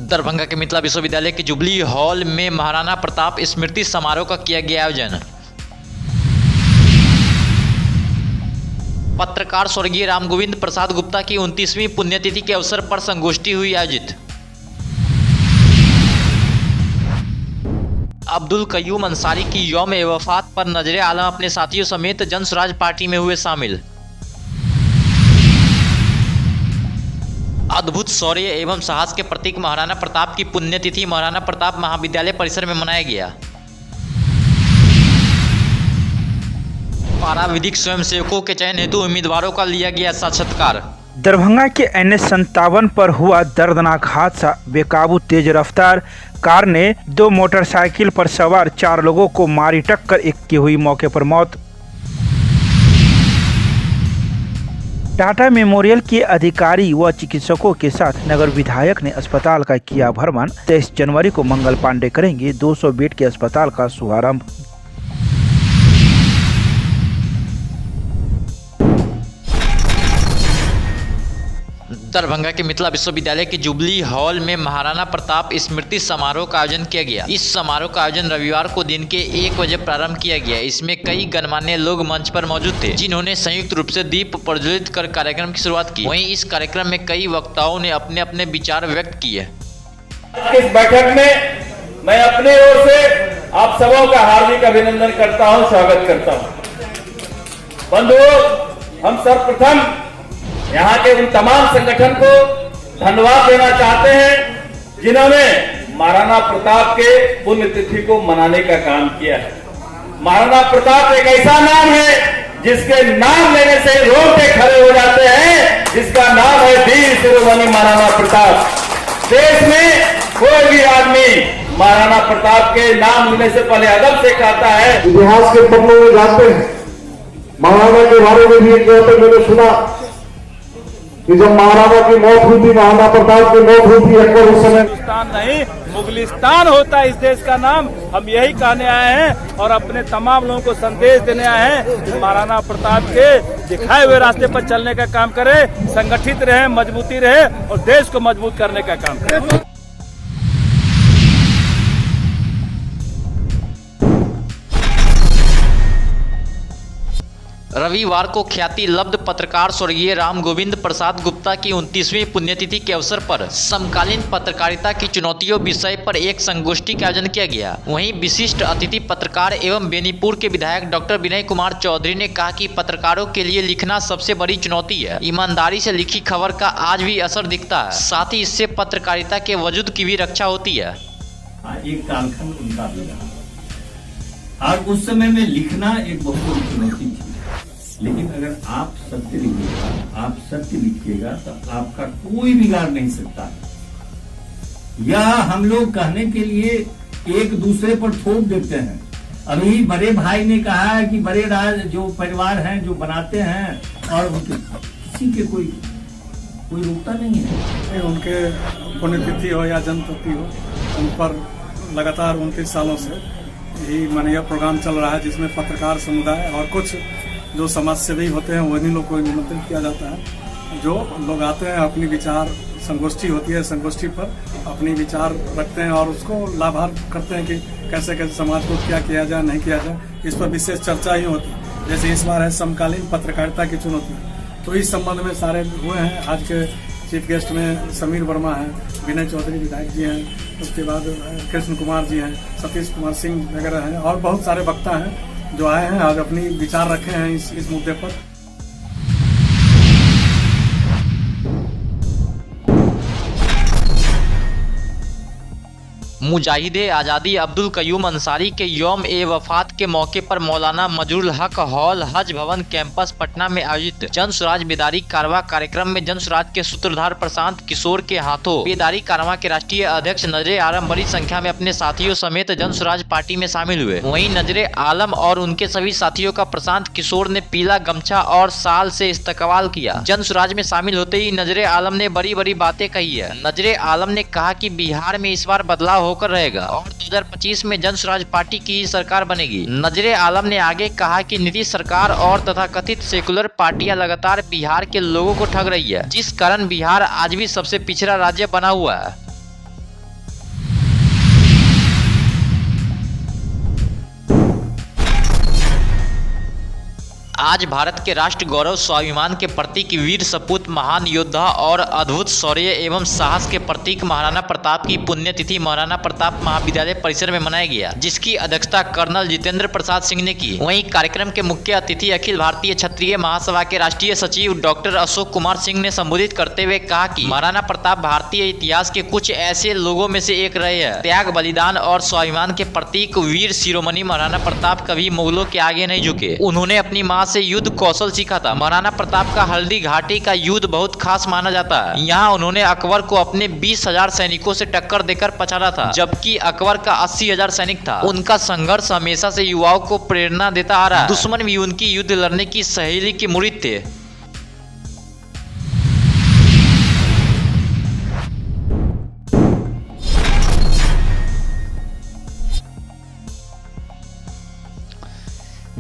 दरभंगा के मिथिला विश्वविद्यालय के जुबली हॉल में महाराणा प्रताप स्मृति समारोह का किया गया आयोजन। पत्रकार स्वर्गीय रामगोविंद प्रसाद गुप्ता की 29वीं पुण्यतिथि के अवसर पर संगोष्ठी हुई आयोजित। अब्दुल कयूम अंसारी की यौम-ए-वफात पर नजरे आलम अपने साथियों समेत जन स्वराज पार्टी में हुए शामिल। अद्भुत शौर्य एवं साहस के प्रतीक महाराणा प्रताप की पुण्यतिथि महाराणा प्रताप महाविद्यालय परिसर में मनाया गया। पारा विधिक स्वयंसेवकों के चयन हेतु उम्मीदवारों का लिया गया साक्षात्कार। दरभंगा के NH57 पर हुआ दर्दनाक हादसा। बेकाबू तेज रफ्तार कार ने 2 मोटरसाइकिल पर सवार 4 लोगों को मारी टक्कर, एक की हुई मौके पर मौत। टाटा मेमोरियल के अधिकारी व चिकित्सकों के साथ नगर विधायक ने अस्पताल का किया भ्रमण। 23 जनवरी को मंगल पांडे करेंगे 200 बेड के अस्पताल का शुभारंभ। दरभंगा के मिथिला विश्वविद्यालय के जुबली हॉल में महाराणा प्रताप स्मृति समारोह का आयोजन किया गया। इस समारोह का आयोजन रविवार को दिन के 1 बजे प्रारंभ किया गया। इसमें कई गणमान्य लोग मंच पर मौजूद थे, जिन्होंने संयुक्त रूप से दीप प्रज्वलित कर कार्यक्रम की शुरुआत की। वहीं इस कार्यक्रम में कई वक्ताओं ने अपने अपने विचार व्यक्त किए। इस बैठक में मैं अपने ओर से आप सबों का हार्दिक अभिनंदन करता हूं, स्वागत करता हूं। बंधुओं, हम सर्वप्रथम यहाँ के उन तमाम संगठन को धन्यवाद देना चाहते हैं जिन्होंने महाराणा प्रताप के पुण्यतिथि को मनाने का काम किया है। महाराणा प्रताप एक ऐसा नाम है जिसके नाम लेने से रोंगटे खड़े हो जाते हैं, जिसका नाम है वीर शिरोमणि महाराणा प्रताप। देश में कोई भी आदमी महाराणा प्रताप के नाम लेने से पहले अदब से कहता है। इतिहास के पन्नों में जाते हैं, महाराणा के बारे में भी एक बात मैंने सुना कि जब महाराणा की मौत हुई थी, महाराणा प्रताप की मौत हुई थी, अकबर उस समय मुगलिस्तान नहीं मुगलिस्तान होता है इस देश का नाम। हम यही कहने आए हैं और अपने तमाम लोगों को संदेश देने आए हैं कि महाराणा प्रताप के दिखाए हुए रास्ते पर चलने का काम करें, संगठित रहे, मजबूती रहे और देश को मजबूत करने का काम करें। रविवार को ख्याति लब्ध पत्रकार स्वर्गीय रामगोविंद प्रसाद गुप्ता की 29वीं पुण्यतिथि के अवसर पर समकालीन पत्रकारिता की चुनौतियों विषय पर एक संगोष्ठी का आयोजन किया गया। वहीं विशिष्ट अतिथि पत्रकार एवं बेनीपुर के विधायक डॉक्टर विनय कुमार चौधरी ने कहा कि पत्रकारों के लिए लिखना सबसे बड़ी चुनौती है। ईमानदारी से लिखी खबर का आज भी असर दिखता है, साथ ही इससे पत्रकारिता के वजूद की भी रक्षा होती है। एक कालखंड उनका भी रहा और उस समय में लिखना एक बहुत बड़ी चुनौती थी। लेकिन अगर आप सत्य लिखिएगा, आप सत्य लिखिएगा तो आपका कोई बिगाड़ नहीं सकता। यह हम लोग कहने के लिए एक दूसरे पर थोप देते हैं। अभी बड़े भाई ने कहा है कि बड़े राज जो परिवार हैं जो बनाते हैं और किसी के कोई रुकता नहीं है। उनके पुण्यतिथि हो या जन्मतिथि हो, उन पर लगातार 29 सालों से यही माननीय प्रोग्राम चल रहा है, जिसमें पत्रकार समुदाय और कुछ जो समाजसेवी होते हैं उन्हीं लोग को निमंत्रित किया जाता है। जो लोग आते हैं, अपनी विचार संगोष्ठी होती है, संगोष्ठी पर अपनी विचार रखते हैं और उसको लाभार्थ करते हैं कि कैसे कैसे समाज को क्या किया जाए, नहीं किया जाए। इस पर विशेष चर्चा ही होती है। जैसे इस बार है समकालीन पत्रकारिता की चुनौती, तो इस संबंध में सारे हुए हैं। आज के चीफ गेस्ट में समीर वर्मा है, विनय चौधरी विधायक जी हैं, उसके बाद कृष्ण कुमार जी हैं, सतीश कुमार सिंह वगैरह हैं और बहुत सारे वक्ता हैं जो आए हैं आज अपनी विचार रखे हैं इस मुद्दे पर। मुजाहिदे आज़ादी अब्दुल कयूम अंसारी के यौम-ए-वफात के मौके पर मौलाना मजरूल हक हॉल हज भवन कैंपस पटना में आयोजित जन स्वराज बेदारी कारवां कार्यक्रम में जन स्वराज के सूत्रधार प्रशांत किशोर के हाथों बेदारी कारवां के राष्ट्रीय अध्यक्ष नजरे आलम बड़ी संख्या में अपने साथियों समेत जन स्वराज पार्टी में शामिल हुए। वहीं नजरे आलम और उनके सभी साथियों का प्रशांत किशोर ने पीला गमछा और साल से इस्तकबाल किया। जन स्वराज में शामिल होते ही नजरे आलम ने बड़ी बड़ी बातें कही है। नजरे आलम ने कहा कि बिहार में इस बार बदलाव होकर रहेगा और 2025 में जन स्वराज पार्टी की सरकार बनेगी। नजरे आलम ने आगे कहा कि नीतीश सरकार और तथाकथित सेकुलर पार्टियां लगातार बिहार के लोगों को ठग रही है, जिस कारण बिहार आज भी सबसे पिछड़ा राज्य बना हुआ है। आज भारत के राष्ट्र गौरव स्वाभिमान के प्रतीक वीर सपूत महान योद्धा और अद्भुत शौर्य एवं साहस के प्रतीक महाराणा प्रताप की पुण्यतिथि महाराणा प्रताप महाविद्यालय परिसर में मनाया गया, जिसकी अध्यक्षता कर्नल जितेंद्र प्रसाद सिंह ने की। वहीं कार्यक्रम के मुख्य अतिथि अखिल भारतीय क्षत्रिय महासभा के राष्ट्रीय सचिव डॉक्टर अशोक कुमार सिंह ने संबोधित करते हुए कहा कि महाराणा प्रताप भारतीय इतिहास के कुछ ऐसे लोगों में से एक रहे हैं। त्याग, बलिदान और स्वाभिमान के प्रतीक वीर शिरोमणि महाराणा प्रताप कभी मुगलों के आगे नहीं झुके। उन्होंने अपनी मां से युद्ध कौशल सीखा था। महाराणा प्रताप का हल्दी घाटी का युद्ध बहुत खास माना जाता है। यहाँ उन्होंने अकबर को अपने 20,000 सैनिकों से टक्कर देकर पछाड़ा था, जबकि अकबर का 80,000 सैनिक था। उनका संघर्ष हमेशा से युवाओं को प्रेरणा देता आ रहा है। दुश्मन भी उनकी युद्ध लड़ने की सहेली के मुरीद थे।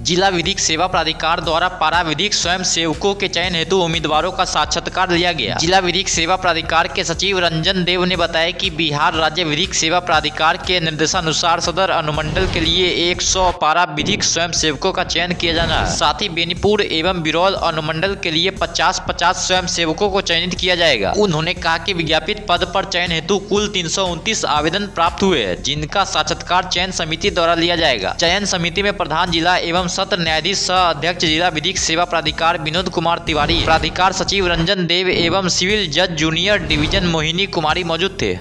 जिला विधिक सेवा प्राधिकार द्वारा पारा विधिक स्वयं सेवकों के चयन हेतु उम्मीदवारों का साक्षात्कार लिया गया। जिला विधिक सेवा प्राधिकार के सचिव रंजन देव ने बताया कि बिहार राज्य विधिक सेवा प्राधिकार के निर्देशानुसार सदर अनुमंडल के लिए 100 पारा विधिक स्वयं सेवकों का चयन किया जाना है। साथ ही बेनीपुर एवं बिरौल अनुमंडल के लिए 50-50 स्वयं सेवकों को चयनित किया जाएगा। उन्होंने कहा कि विज्ञापित पद पर चयन हेतु कुल 329 आवेदन प्राप्त हुए हैं, जिनका साक्षात्कार चयन समिति द्वारा लिया जाएगा। चयन समिति में प्रधान जिला एवं सत्र न्यायाधीश सह अध्यक्ष जिला विधिक सेवा प्राधिकार विनोद कुमार तिवारी, प्राधिकार सचिव रंजन देव एवं सिविल जज जूनियर डिवीजन मोहिनी कुमारी मौजूद थे।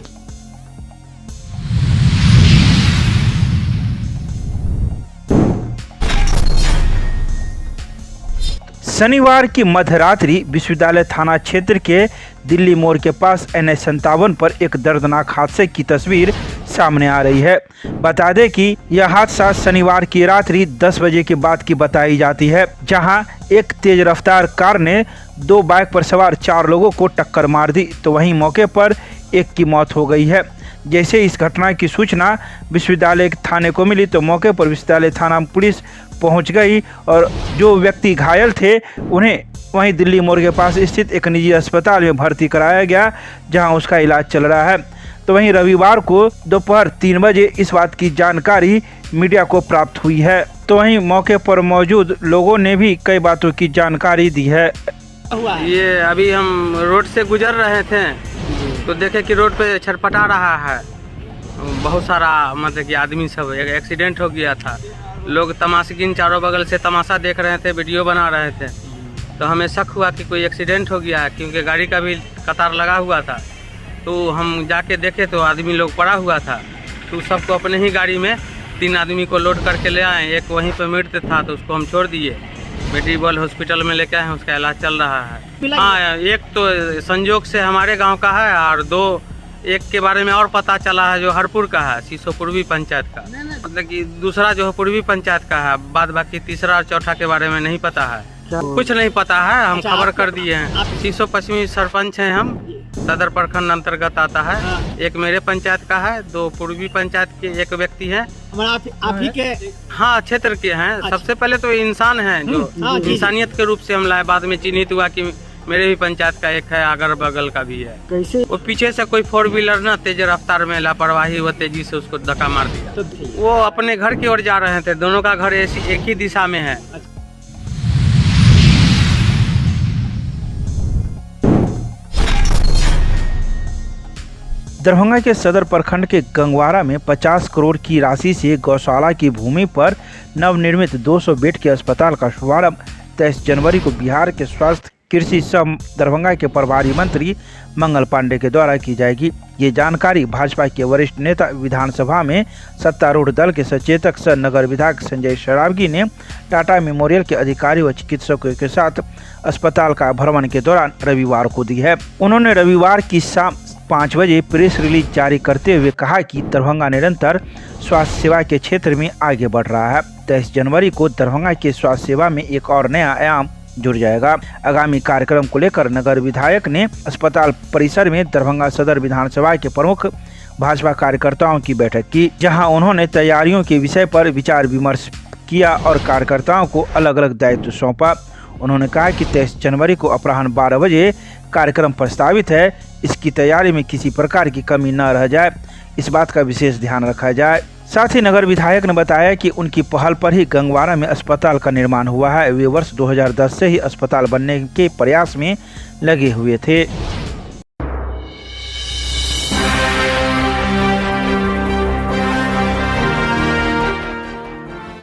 शनिवार की मध्यरात्रि विश्वविद्यालय थाना क्षेत्र के दिल्ली मोड़ के पास NH57 पर एक दर्दनाक हादसे की तस्वीर सामने आ रही है। बता दें कि यह हादसा शनिवार की रात्रि 10 बजे के बाद की बताई जाती है, जहां एक तेज रफ्तार कार ने 2 बाइक पर सवार 4 लोगों को टक्कर मार दी, तो वहीं मौके पर एक की मौत हो गई है। जैसे इस घटना की सूचना विश्वविद्यालय थाने को मिली तो मौके पर विश्वविद्यालय थाना पुलिस पहुंच गई और जो व्यक्ति घायल थे उन्हें वहीं दिल्ली मोड़ के पास स्थित एक निजी अस्पताल में भर्ती कराया गया, जहां उसका इलाज चल रहा है। तो वहीं रविवार को दोपहर 3 बजे इस बात की जानकारी मीडिया को प्राप्त हुई है। तो वहीं मौके पर मौजूद लोगों ने भी कई बातों की जानकारी दी है। ये अभी हम रोड से गुजर रहे थे तो देखे कि रोड पे छटपटा रहा है बहुत सारा, मतलब कि आदमी सब, एक एक्सीडेंट हो गया था। लोग तमाशगिन चारों बगल से तमाशा देख रहे थे, वीडियो बना रहे थे। तो हमें शक हुआ कि कोई एक्सीडेंट हो गया है, क्योंकि गाड़ी का भी कतार लगा हुआ था। तो हम जाके देखे तो आदमी लोग पड़ा हुआ था। तो सबको अपने ही गाड़ी में 3 आदमी को लोड करके ले आए। एक वहीं पर मृत था तो उसको हम छोड़ दिए, मेडिकल हॉस्पिटल में लेके आए हैं, उसका इलाज चल रहा है। हाँ, एक तो संजोग से हमारे गांव का है और 2 एक के बारे में और पता चला है जो हरपुर का है, सीसो पूर्वी पंचायत का। मतलब कि दूसरा जो है पूर्वी पंचायत का है, बाद बाकी तीसरा और चौथा के बारे में नहीं पता है, कुछ नहीं पता है। हम खबर कर दिए हैं। सीसो पश्चिमी सरपंच हैं हम, सदर प्रखंड अंतर्गत आता है। एक मेरे पंचायत का है, 2 पूर्वी पंचायत के एक व्यक्ति है, आप ही के हाँ क्षेत्र के हैं। सबसे पहले तो इंसान हैं जो इंसानियत के रूप से हम लाए, बाद में चिन्हित हुआ कि मेरे भी पंचायत का एक है, अगल बगल का भी है। कैसे? वो पीछे से कोई 4 व्हीलर ना तेज रफ्तार में लापरवाही व तेजी से उसको धक्का मार दिया। वो अपने घर की ओर जा रहे थे, दोनों का घर एक ही दिशा में है। दरभंगा के सदर प्रखंड के गंगवारा में 50 करोड़ की राशि से गौशाला की भूमि पर नवनिर्मित 200 बेड के अस्पताल का शुभारंभ 23 जनवरी को बिहार के स्वास्थ्य कृषि सम दरभंगा के प्रभारी मंत्री मंगल पांडे के द्वारा की जाएगी। ये जानकारी भाजपा के वरिष्ठ नेता विधानसभा में सत्तारूढ़ दल के सचेतक सह नगर विधायक संजय सरावगी ने टाटा मेमोरियल के अधिकारी व चिकित्सकों के साथ अस्पताल का भ्रमण के दौरान रविवार को दी है। उन्होंने रविवार की शाम 5 बजे प्रेस रिलीज जारी करते हुए कहा कि दरभंगा निरंतर स्वास्थ्य सेवा के क्षेत्र में आगे बढ़ रहा है। 23 जनवरी को दरभंगा के स्वास्थ्य सेवा में एक और नया आयाम जुड़ जाएगा। आगामी कार्यक्रम को लेकर नगर विधायक ने अस्पताल परिसर में दरभंगा सदर विधानसभा के प्रमुख भाजपा कार्यकर्ताओं की बैठक की, जहां उन्होंने तैयारियों के विषय पर विचार विमर्श किया और कार्यकर्ताओं को अलग अलग दायित्व सौंपा। उन्होंने कहा कि 23 जनवरी को अपराह्न 12 बजे कार्यक्रम प्रस्तावित है, इसकी तैयारी में किसी प्रकार की कमी न रह जाए, इस बात का विशेष ध्यान रखा जाए। साथ ही नगर विधायक ने बताया कि उनकी पहल पर ही गंगवारा में अस्पताल का निर्माण हुआ है। वे वर्ष 2010 से ही अस्पताल बनने के प्रयास में लगे हुए थे।